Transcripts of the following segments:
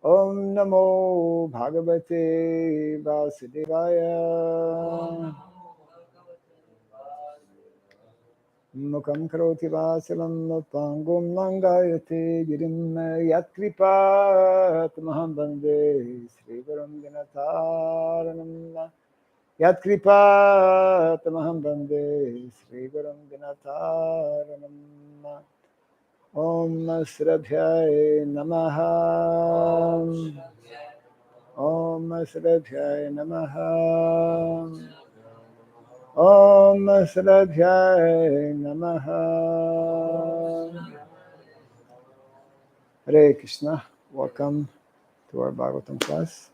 Om Namo Bhagavate Vasudevaya. Mukam karoti vasalam pangum langayate girim yatkripat maham bande Sri Gurum Dinataranam yatkripat maham bande Sri Gurum Dinataranam. Om Srabhyay Namaha. Om Srabhyay Namaha. Om Srabhyay Namaha. Hare Krishna. Welcome to our Bhagavatam class.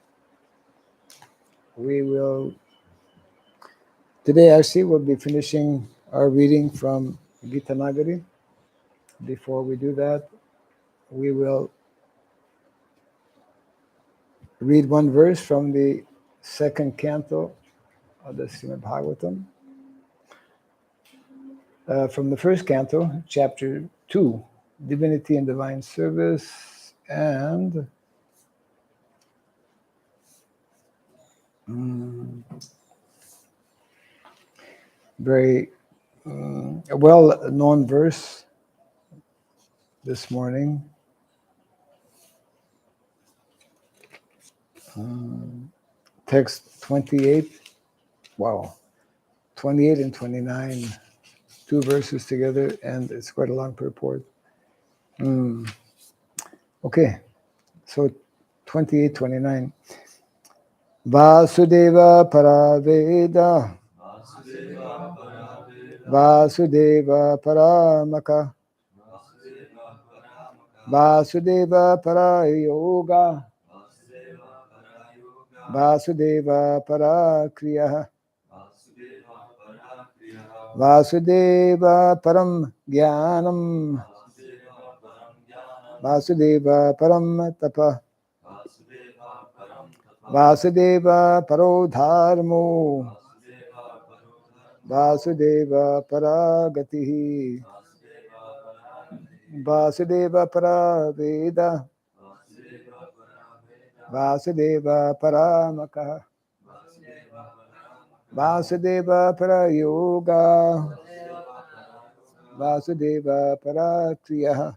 Today actually we'll be finishing our reading from GITA NAGARI. Before we do that, we will read one verse from the second canto of the Srimad Bhagavatam. From the first canto, chapter 2, Divinity and Divine Service, and very well-known verse this morning. Text 28, 28 and 29, two verses together, and it's quite a long purport. Okay, so 28, 29. Vasudeva Paraveda Vasudeva Paramaka Vasudeva Parayoga Vasudeva Parakriya Vasudeva Param Jnanam Vasudeva Param Tapa Vasudeva Paro Dharmo Vasudeva Paragatihi Vasudeva Paraveda Vasudeva Paramaka Vasudeva Parayoga Vasudeva Parakriya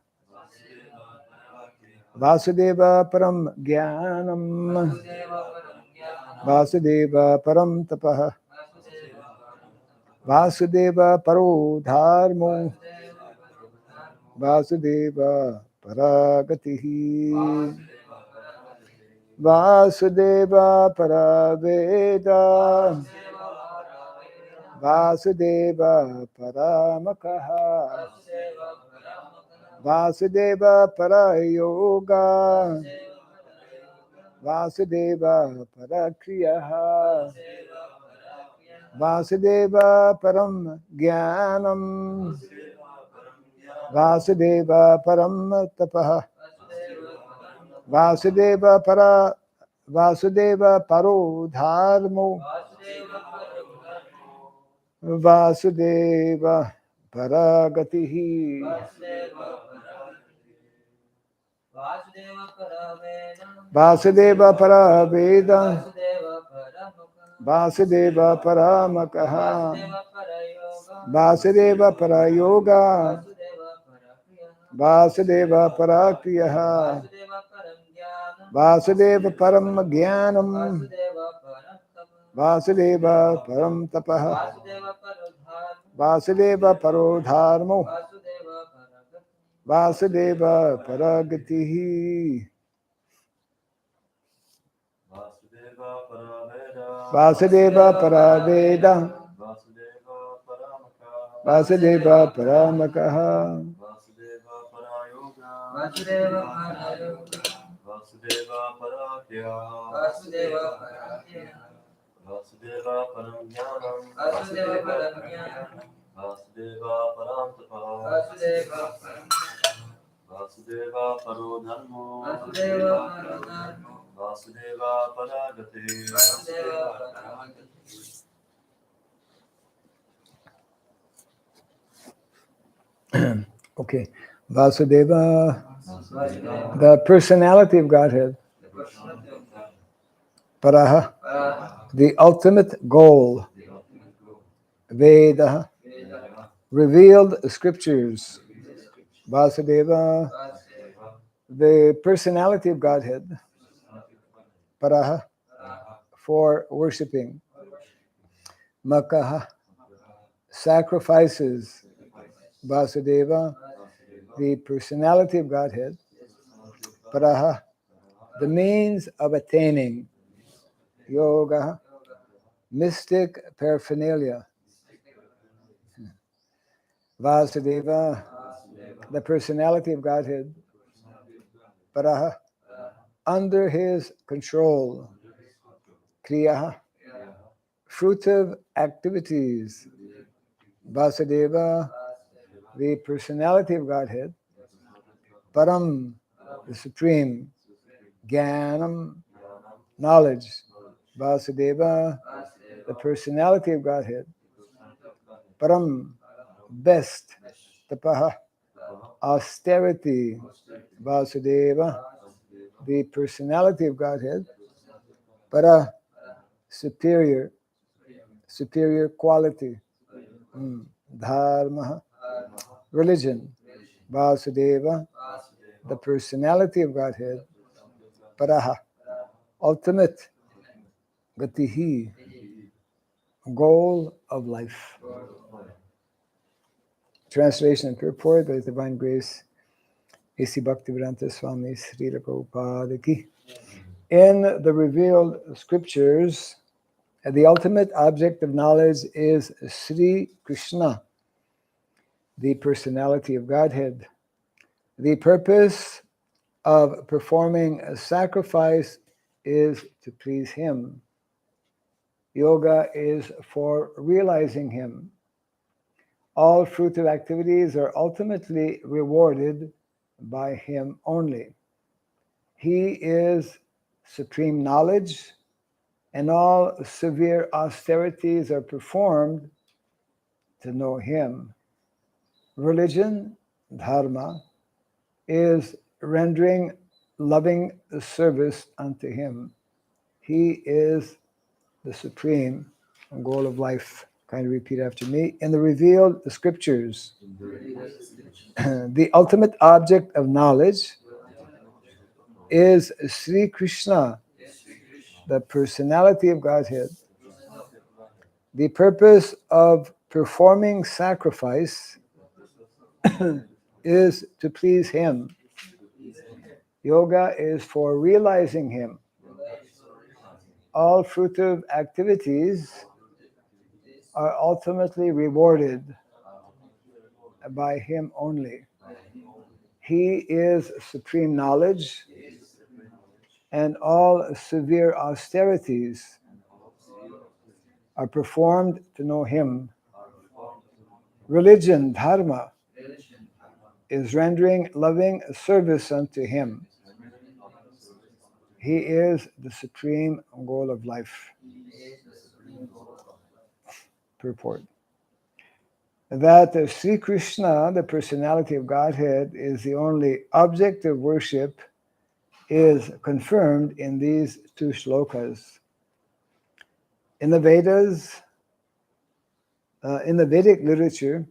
Vasudeva Param Jnanam Vasudeva Param Tapaha Vasudeva Paro Dharmo Vasudeva Paragatihi Vasudeva Paraveda Vasudeva Paramakaha Vasudeva Parayoga Vasudeva Parakriyaha Vasudeva Param Jnanam Vasudeva Param Tapaha Vasudeva Paro Dharmo Vasudeva Paragatihi Vasudeva Paraveda Vasudeva Paramakaha Vasudeva Parayoga Vasudeva Parakriyaha Vasudeva Param Jnanam Vasudeva Param Tapaha Vasudeva Paro Dharmo Vasudeva Paragatihi Vasudeva Paraveda Vasudeva Paramakaha Vasudeva Parakya Vasudeva Param Jnanam Vasudeva Param Tapa Vasudeva Paro Dharmo Vasudeva Paragati Okay, Vasudeva, the personality of Godhead. Paraha, the ultimate goal. Veda, revealed scriptures. Vasudeva, the personality of Godhead. Paraha, for worshipping. Makaha, sacrifices. Vasudeva, the personality of Godhead. Paraha, the means of attaining. Yoga, mystic paraphernalia. Vasudeva, the personality of Godhead. Paraha, under his control. Kriya, fruitive activities. Vasudeva, the personality of Godhead. Param, the supreme. Jnanam, knowledge. Vasudeva, the personality of Godhead. Param, best. Tapaha, austerity. Vasudeva, the personality of Godhead. Para, superior quality. Dharma, religion. Vasudeva, the personality of Godhead. Paraha, ultimate. Gatihi, goal of life. Translation and purport by His Divine Grace, A.C. Bhaktivedanta Swami Srila Prabhupad ki. In the revealed scriptures, the ultimate object of knowledge is Sri Krishna, the personality of Godhead. The purpose of performing a sacrifice is to please Him. Yoga is for realizing Him. All fruitive activities are ultimately rewarded by Him only. He is supreme knowledge, and all severe austerities are performed to know Him. Religion, dharma, is rendering loving service unto Him. He is the supreme goal of life. Kindly repeat after me. In the revealed scriptures, the ultimate object of knowledge is Sri Krishna, the personality of Godhead. The purpose of performing sacrifice is to please Him. Yoga is for realizing Him. All fruitive activities are ultimately rewarded by Him only. He is supreme knowledge, and all severe austerities are performed to know Him. Religion, dharma, is rendering loving service unto Him. He is the supreme goal of life. Purport. That Sri Krishna, the personality of Godhead, is the only object of worship is confirmed in these two shlokas. In the Vedas, in the Vedic literature,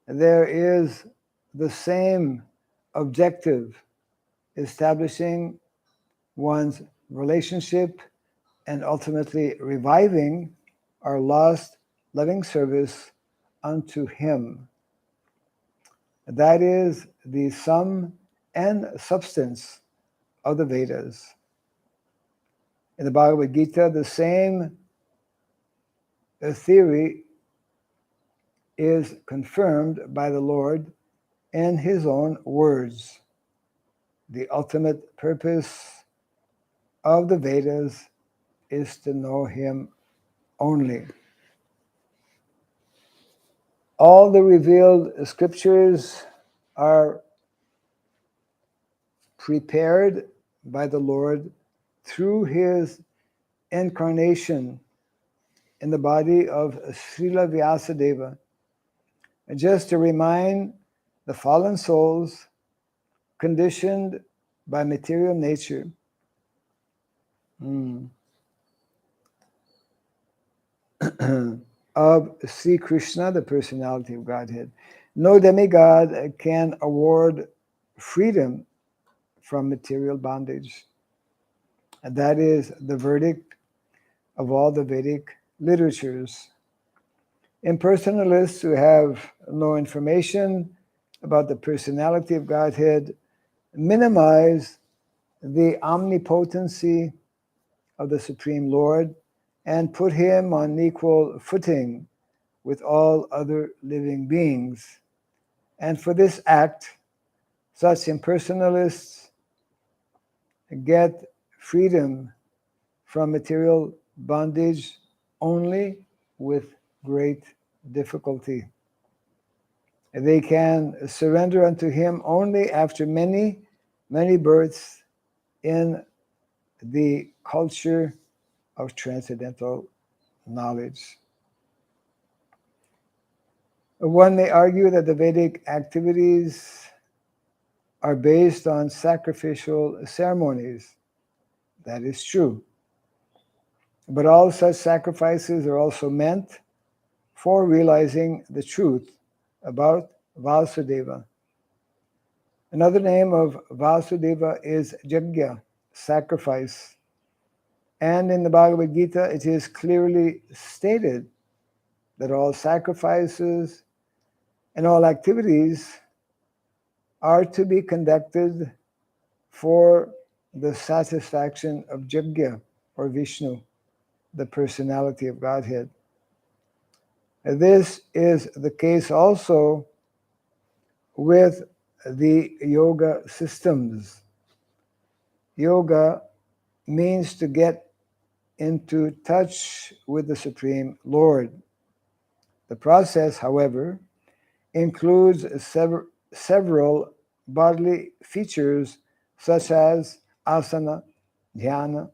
there is the same objective, establishing one's relationship and ultimately reviving our lost loving service unto Him. That is the sum and substance of the Vedas. In the Bhagavad Gita, the same theory is confirmed by the Lord in His own words. The ultimate purpose of the Vedas is to know Him only. All the revealed scriptures are prepared by the Lord through His incarnation in the body of Srila Vyasadeva, just to remind the fallen souls conditioned by material nature mm, of Sri Krishna, the personality of Godhead. No demigod can award freedom from material bondage. And that is the verdict of all the Vedic literatures. Impersonalists who have no information about the personality of Godhead minimize the omnipotency of the Supreme Lord and put him on equal footing with all other living beings. And for this act, such impersonalists get freedom from material bondage only with great difficulty. They can surrender unto him only after many, many births in the culture of transcendental knowledge. One may argue that the Vedic activities are based on sacrificial ceremonies. That is true. But all such sacrifices are also meant for realizing the truth about Vasudeva. Another name of Vasudeva is Yajna, sacrifice. And in the Bhagavad Gita, it is clearly stated that all sacrifices and all activities are to be conducted for the satisfaction of Yajna, or Vishnu, the personality of Godhead. This is the case also with the yoga systems. Yoga means to get into touch with the Supreme Lord. The process, however, includes several bodily features such as asana, dhyana,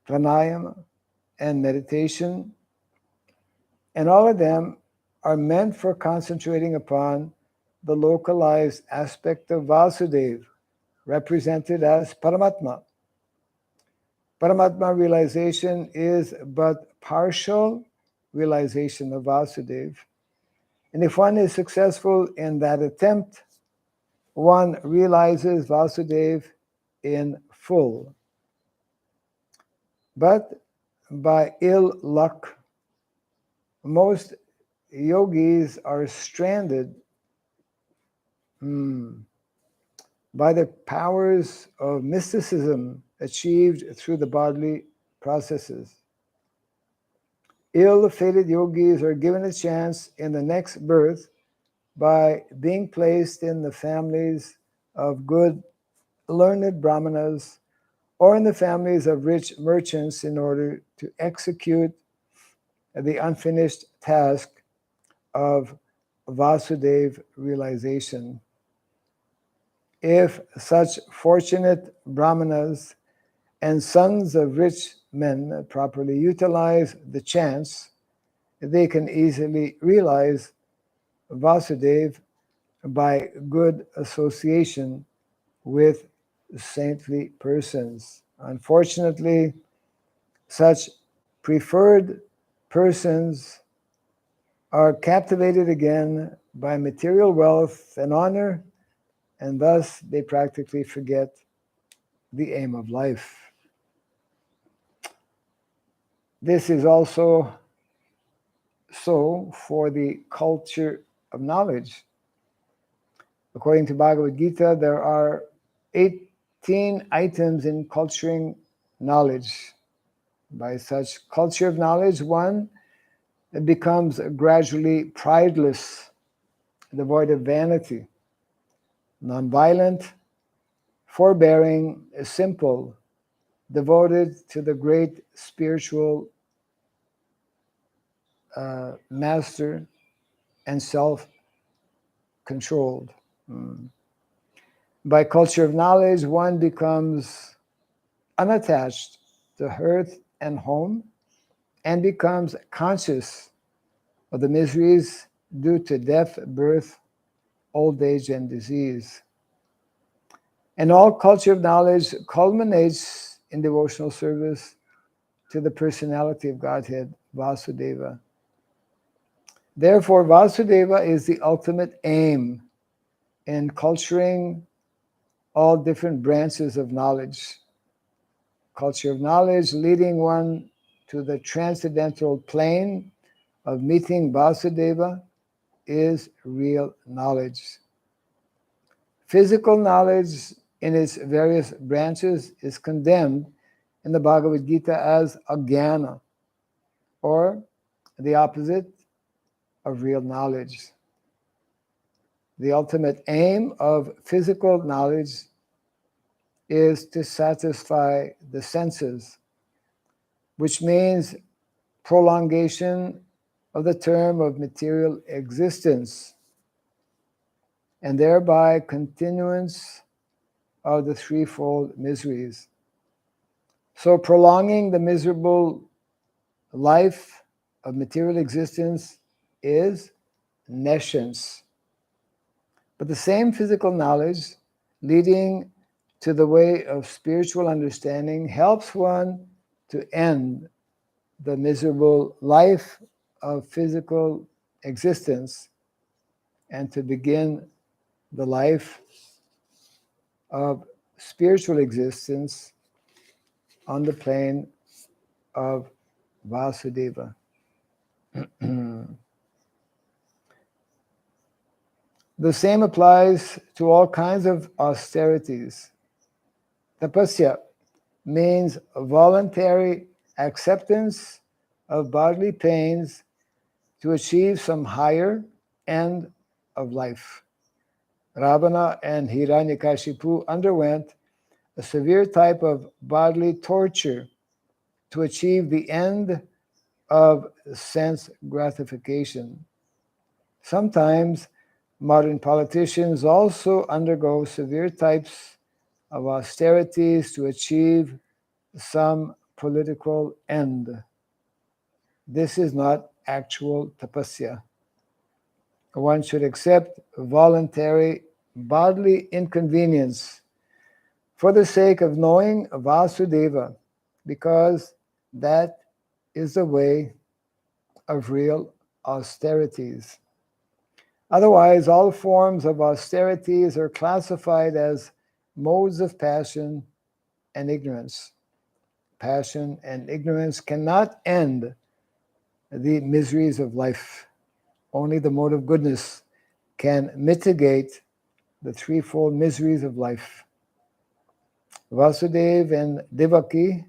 pranayama, and meditation, and all of them are meant for concentrating upon the localized aspect of Vasudeva, represented as Paramatma. Paramatma realization is but partial realization of Vasudeva. And if one is successful in that attempt, one realizes Vasudeva in full. But by ill luck, most yogis are stranded by the powers of mysticism achieved through the bodily processes. Ill-fated yogis are given a chance in the next birth by being placed in the families of good, learned brahmanas or in the families of rich merchants in order to execute the unfinished task of Vasudeva realization. If such fortunate brahmanas and sons of rich men properly utilize the chance, they can easily realize Vasudeva by good association with saintly persons. Unfortunately, such preferred persons are captivated again by material wealth and honor, and thus they practically forget the aim of life. This is also so for the culture of knowledge. According to Bhagavad Gita, there are 18 items in culturing knowledge. By such culture of knowledge, one becomes gradually prideless, devoid of vanity, nonviolent, forbearing, simple, devoted to the great spiritual master, and self-controlled. By culture of knowledge, one becomes unattached to earth and home and becomes conscious of the miseries due to death, birth, old age, and disease. And all culture of knowledge culminates in devotional service to the personality of Godhead, Vasudeva. Therefore, Vasudeva is the ultimate aim in culturing all different branches of knowledge. Culture of knowledge leading one to the transcendental plane of meeting Vasudeva is real knowledge. Physical knowledge in its various branches is condemned in the Bhagavad Gita as ajnana, or the opposite of real knowledge. The ultimate aim of physical knowledge is to satisfy the senses, which means prolongation of the term of material existence, and thereby continuance of the threefold miseries. So prolonging the miserable life of material existence is nescience. But the same physical knowledge leading to the way of spiritual understanding helps one to end the miserable life of physical existence and to begin the life of spiritual existence on the plane of Vasudeva. The same applies to all kinds of austerities. Tapasya means voluntary acceptance of bodily pains to achieve some higher end of life. Ravana and Hiranyakashipu underwent a severe type of bodily torture to achieve the end of sense gratification. Sometimes modern politicians also undergo severe types of austerities to achieve some political end. This is not actual tapasya. One should accept voluntary bodily inconvenience for the sake of knowing Vasudeva, because that is the way of real austerities. Otherwise, all forms of austerities are classified as modes of passion and ignorance. Passion and ignorance cannot end the miseries of life. Only the mode of goodness can mitigate the threefold miseries of life. Vasudeva and Devaki,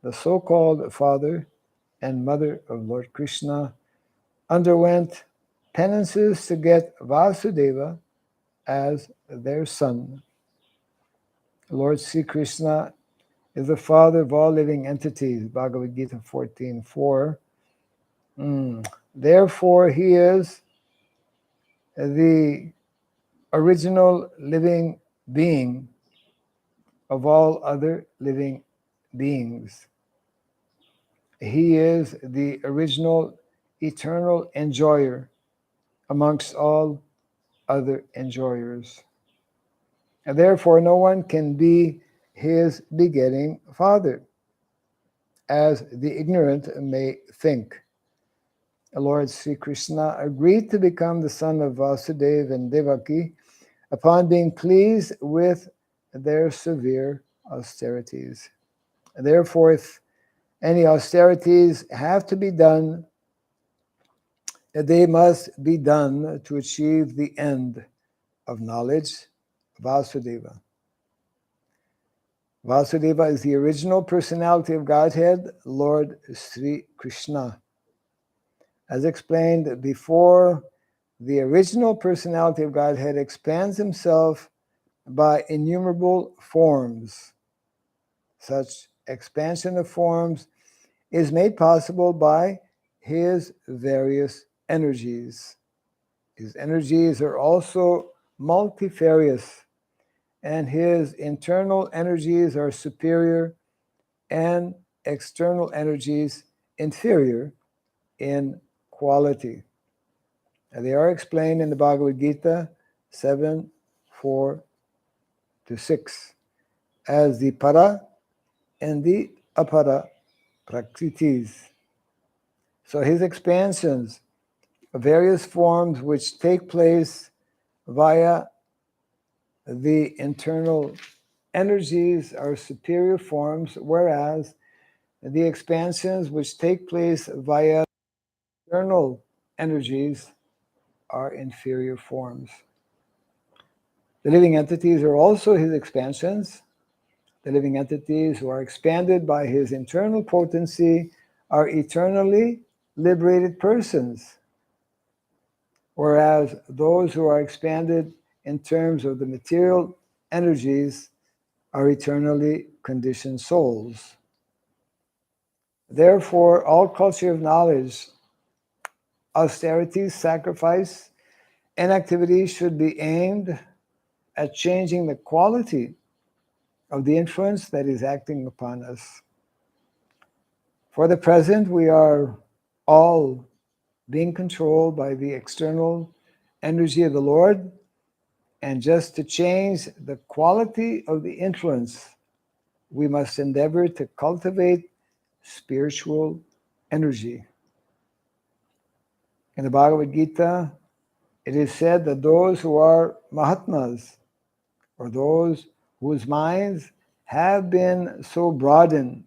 the so-called father and mother of Lord Krishna, underwent penances to get Vasudeva as their son. Lord Sri Krishna is the father of all living entities, Bhagavad Gita 14:4. Therefore, he is the original living being of all other living beings. He is the original eternal enjoyer amongst all other enjoyers. And therefore, no one can be his begetting father, as the ignorant may think. Lord Sri Krishna agreed to become the son of Vasudeva and Devaki upon being pleased with their severe austerities. Therefore, if any austerities have to be done, they must be done to achieve the end of knowledge, Vasudeva. Vasudeva is the original personality of Godhead, Lord Sri Krishna. As explained before, the original personality of Godhead expands himself by innumerable forms. Such expansion of forms is made possible by his various energies. His energies are also multifarious, and his internal energies are superior and external energies inferior in quality. And they are explained in the Bhagavad Gita 7:4-6 as the para in the apara prakritis. So his expansions of various forms which take place via the internal energies are superior forms, whereas the expansions which take place via external energies are inferior forms. The living entities are also his expansions. The living entities who are expanded by his internal potency are eternally liberated persons, whereas those who are expanded in terms of the material energies are eternally conditioned souls. Therefore, all culture of knowledge, austerities, sacrifice, and activities should be aimed at changing the quality of the influence that is acting upon us. For the present, we are all being controlled by the external energy of the Lord, and just to change the quality of the influence, we must endeavor to cultivate spiritual energy. In the Bhagavad Gita, it is said that those who are Mahatmas, or those whose minds have been so broadened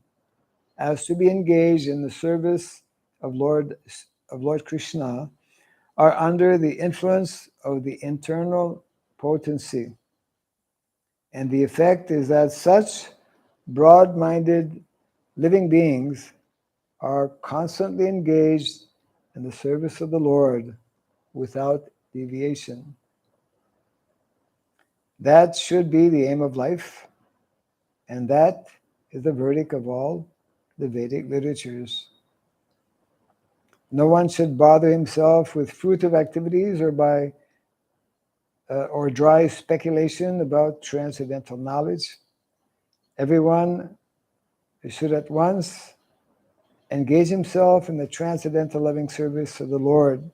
as to be engaged in the service of Lord Krishna, are under the influence of the internal potency. And the effect is that such broad-minded living beings are constantly engaged in the service of the Lord without deviation. That should be the aim of life, and that is the verdict of all the Vedic literatures. No one should bother himself with fruitive activities or dry speculation about transcendental knowledge. Everyone should at once engage himself in the transcendental loving service of the Lord.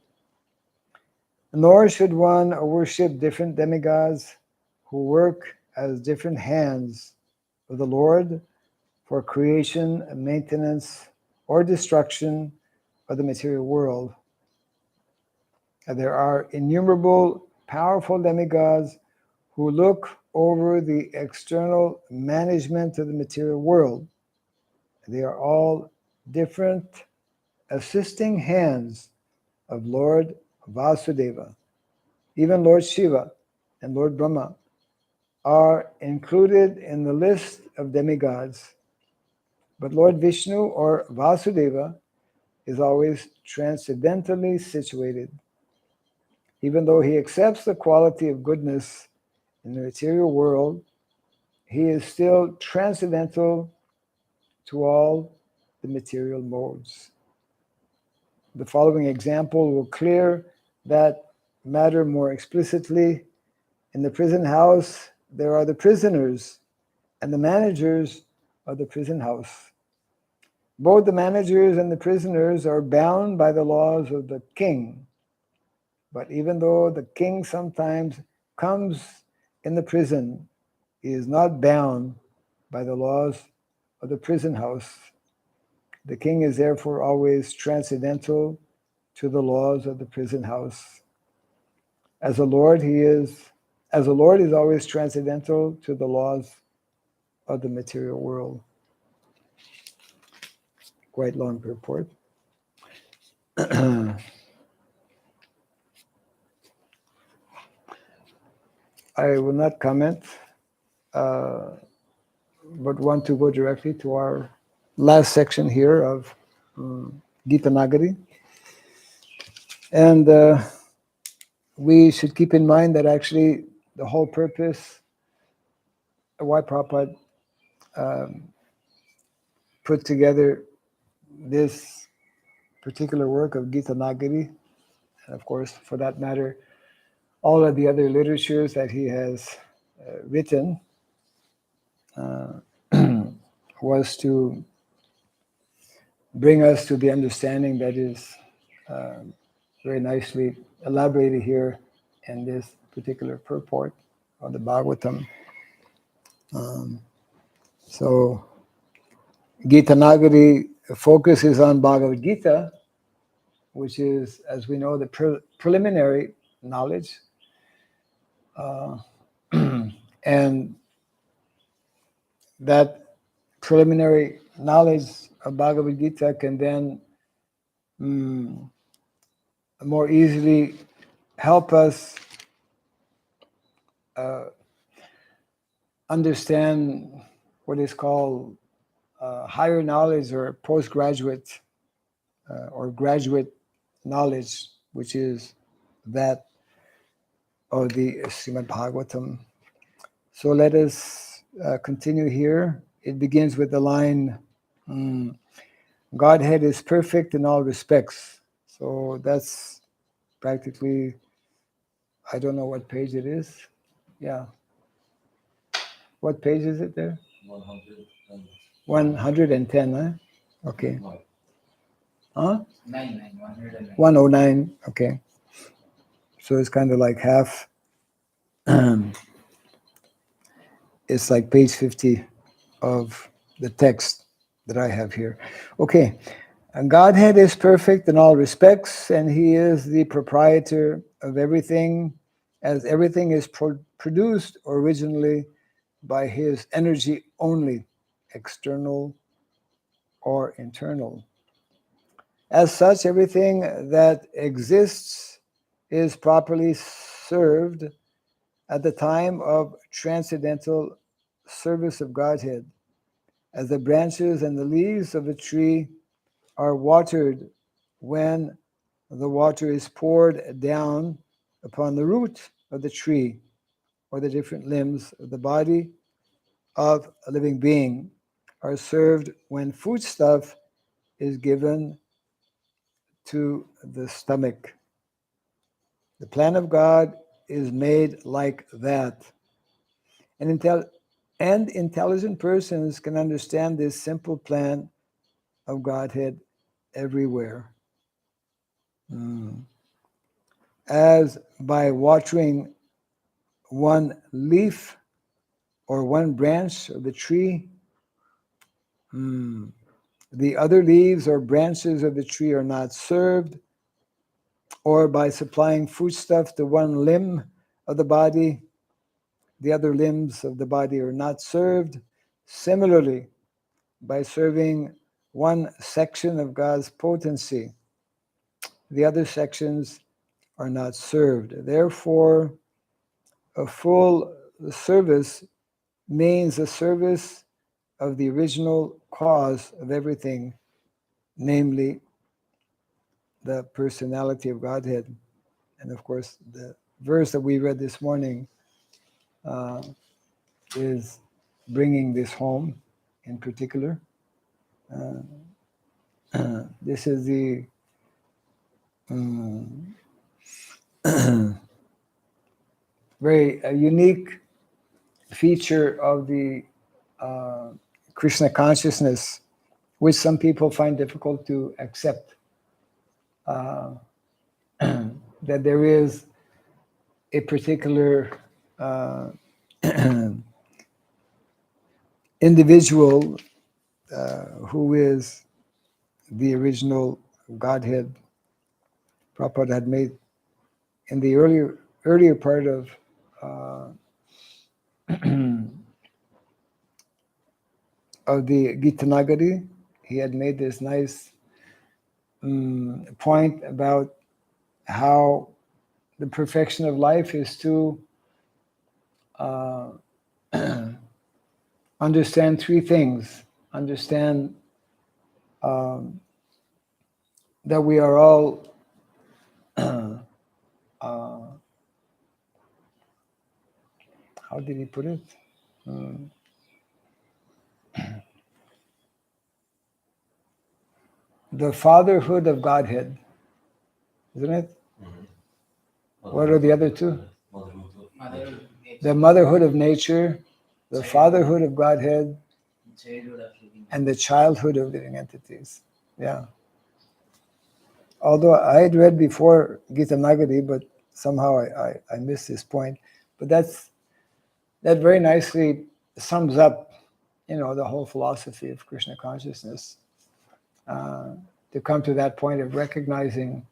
Nor should one worship different demigods who work as different hands of the Lord for creation, maintenance, or destruction of the material world. And there are innumerable powerful demigods who look over the external management of the material world. They are all different assisting hands of Lord Vasudeva. Even Lord Shiva and Lord Brahma are included in the list of demigods. But Lord Vishnu or Vasudeva is always transcendentally situated. Even though he accepts the quality of goodness in the material world, he is still transcendental to all the material modes. The following example will clear that matter more explicitly. In the prison house, there are the prisoners and the managers of the prison house. Both the managers and the prisoners are bound by the laws of the king. But even though the king sometimes comes in the prison, he is not bound by the laws of the prison house. The king is therefore always transcendental to the laws of the prison house. As the Lord is always transcendental to the laws of the material world. Quite long purport. I will not comment, but want to go directly to our last section here of GITA NAGARI. And we should keep in mind that actually the whole purpose of why Prabhupada put together this particular work of GITA NAGARI, and of course, for that matter, all of the other literatures that he has written, was to bring us to the understanding that is very nicely elaborated here in this particular purport of the Bhagavatam. So GITA NAGARI focuses on Bhagavad Gita, which is, as we know, the preliminary knowledge. And that preliminary knowledge of Bhagavad Gita can then more easily help us understand what is called higher knowledge or postgraduate or graduate knowledge, which is that of the Srimad Bhagavatam. So let us continue here. It begins with the line, Godhead is perfect in all respects. So that's practically, I don't know what page it is. Yeah. What page is it there? 110. 110, huh? Okay. Huh? 109. 109, okay. So it's kind of like half. It's like page 50 of the text that I have here. Okay. And Godhead is perfect in all respects, and He is the proprietor of everything, as everything is produced originally by His energy only, external or internal. As such, everything that exists is properly served at the time of transcendental service of Godhead, as the branches and the leaves of a tree are watered when the water is poured down upon the root of the tree or the different limbs of the body of a living being, are served when foodstuff is given to the stomach. The plan of God is made like that. And intelligent persons can understand this simple plan of Godhead everywhere. As by watering one leaf or one branch of the tree, the other leaves or branches of the tree are not served, or by supplying foodstuff to one limb of the body, the other limbs of the body are not served. Similarly, by serving one section of God's potency, the other sections are not served. Therefore, a full service means a service of the original cause of everything, namely the personality of Godhead. And of course, the verse that we read this morning is bringing this home in particular. This is the very unique feature of the Krishna consciousness, which some people find difficult to accept. That there is a particular individual who is the original Godhead. Prabhupada had made in the earlier part of of the Gita Nagari, he had made this nice point about how the perfection of life is to understand three things. Understand that we are all how did he put it? The fatherhood of Godhead, isn't it? What are the other two? The motherhood of nature, the fatherhood of Godhead, and the childhood of living entities. Yeah. Although I had read before Gita Nagari, but somehow I missed this point. But that very nicely sums up the whole philosophy of Krishna consciousness, to come to that point of recognizing.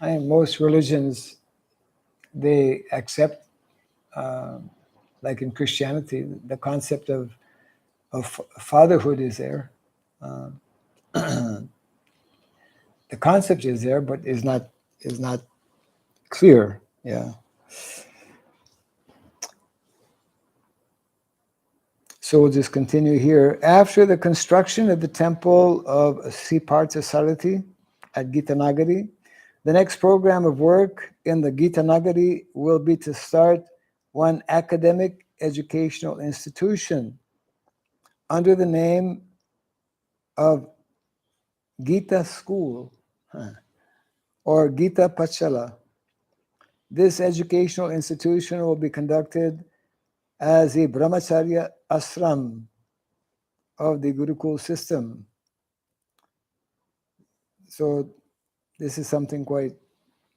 I think most religions, they accept, like in Christianity, the concept of fatherhood is there. The concept is there, but is not clear. Yeah. So we'll just continue here. After the construction of the temple of Sripartha Sarati at GITA Nagari, the next program of work in the GITA Nagari will be to start one academic educational institution under the name of Gita School or Gita Pachala. This educational institution will be conducted as a Brahmacharya ashram of the Gurukul system. So this is something quite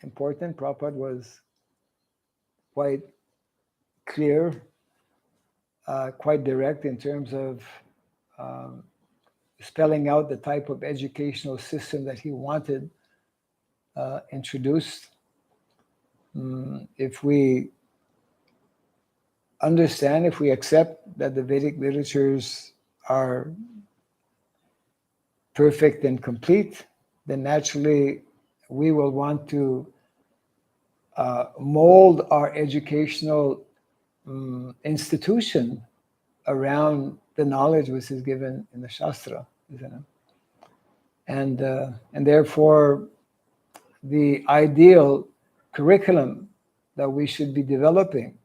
important. Prabhupada was quite clear, quite direct in terms of spelling out the type of educational system that he wanted introduced. If we understand, if we accept that the Vedic literatures are perfect and complete, then naturally we will want to mold our educational institution around the knowledge which is given in the Shastra, isn't it? And therefore, the ideal curriculum that we should be developing,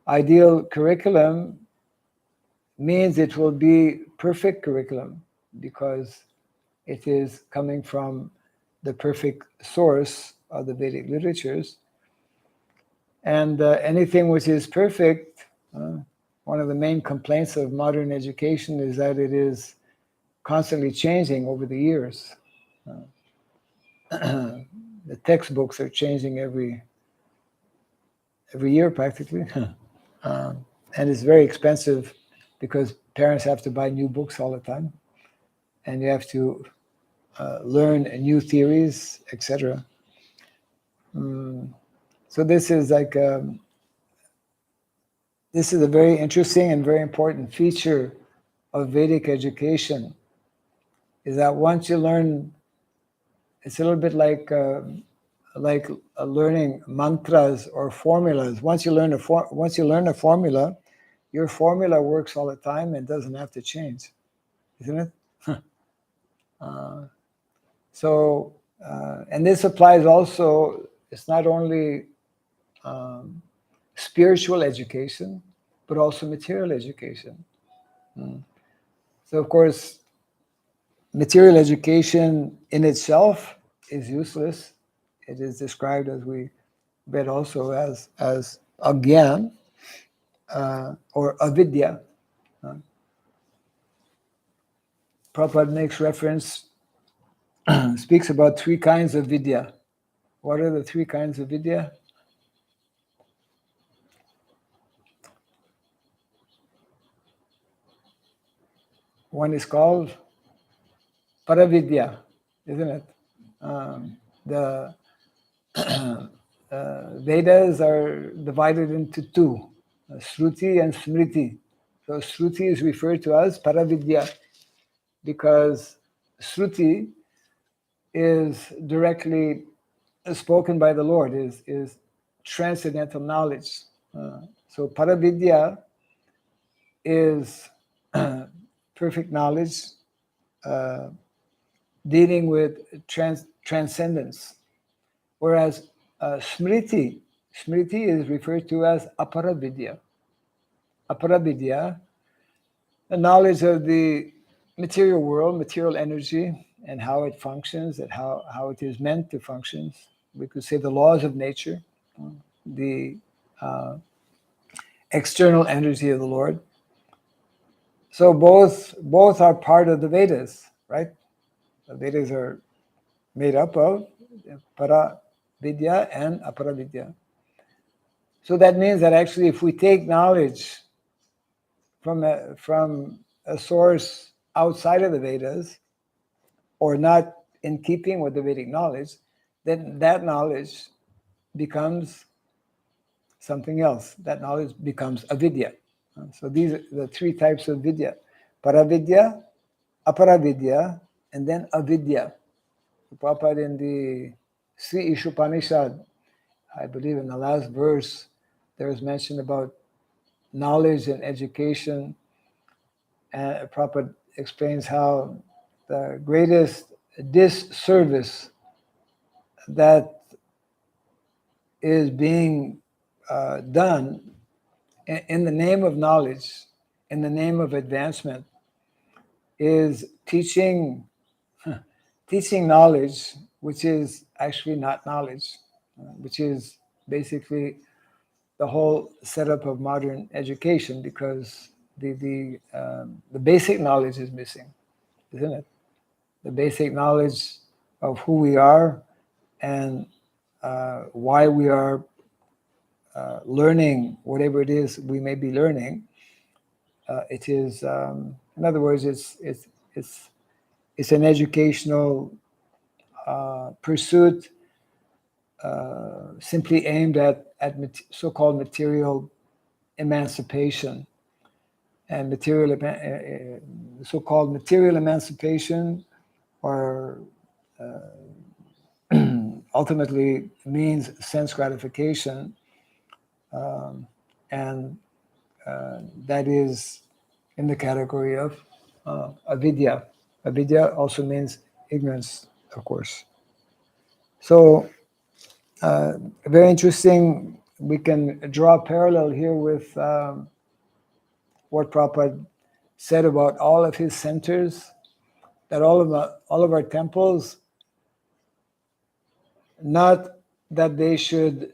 ideal curriculum means it will be perfect curriculum because it is coming from the perfect source of the Vedic literatures. And anything which is perfect, one of the main complaints of modern education is that it is constantly changing over the years. The textbooks are changing every year practically. And it's very expensive because parents have to buy new books all the time. And you have to learn new theories, etc. So this is like this is a very interesting and very important feature of Vedic education. Is that once you learn, it's a little bit like learning mantras or formulas. Once you learn a formula, your formula works all the time and doesn't have to change, isn't it? And this applies also. It's not only spiritual education, but also material education. So of course, material education in itself is useless. It is described, as we read also, as agyan or avidya. Prabhupada makes reference, speaks about three kinds of vidya. What are the three kinds of vidya? One is called Paravidya, isn't it? The Vedas are divided into two, Shruti and Smriti. So Shruti is referred to as Paravidya because Shruti is directly spoken by the Lord, is transcendental knowledge. So Paravidya is perfect knowledge dealing with transcendence. Whereas Smriti is referred to as Aparavidya. Aparavidya, the knowledge of the material world, material energy, and how it functions, and how it is meant to function. We could say the laws of nature, the external energy of the Lord. So both are part of the Vedas, right? The Vedas are made up of Paravidya and Aparavidya. So that means that actually if we take knowledge from a source outside of the Vedas, or not in keeping with the Vedic knowledge, then that knowledge becomes something else. That knowledge becomes avidya. So these are the three types of vidya: paravidya, aparavidya, and then avidya. Prabhupada in the Sri Ishopanishad, I believe in the last verse, there is mention about knowledge and education. And Prabhupada explains how the greatest disservice that is being done in the name of knowledge, in the name of advancement, is teaching knowledge, which is actually not knowledge, which is basically the whole setup of modern education, because the basic knowledge is missing, isn't it? The basic knowledge of who we are and why we are learning whatever it is we may be learning. It is, in other words, it's an educational pursuit simply aimed at so-called material emancipation. And so-called material emancipation, or ultimately means sense gratification, and that is in the category of avidya. Avidya also means ignorance, of course. So very interesting. We can draw a parallel here with what Prabhupada said about all of his centers, that all of our temples, not that they should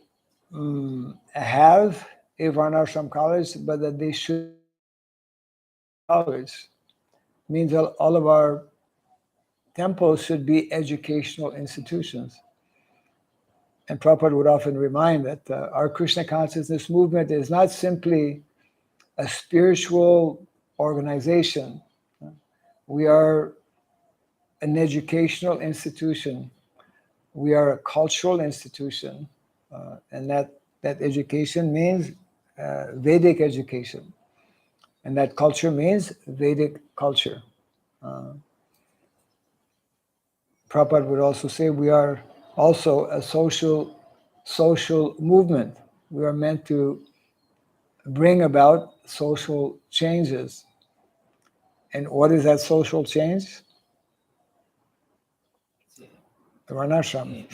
have a Varnashram college, but that they should college. Means all of our temples should be educational institutions. And Prabhupada would often remind that our Krishna consciousness movement is not simply a spiritual organization. We are an educational institution. We are a cultural institution. And that education means Vedic education. And that culture means Vedic culture. Prabhupada would also say we are also a social movement. We are meant to bring about social changes. And what is that social change? The Varnashram.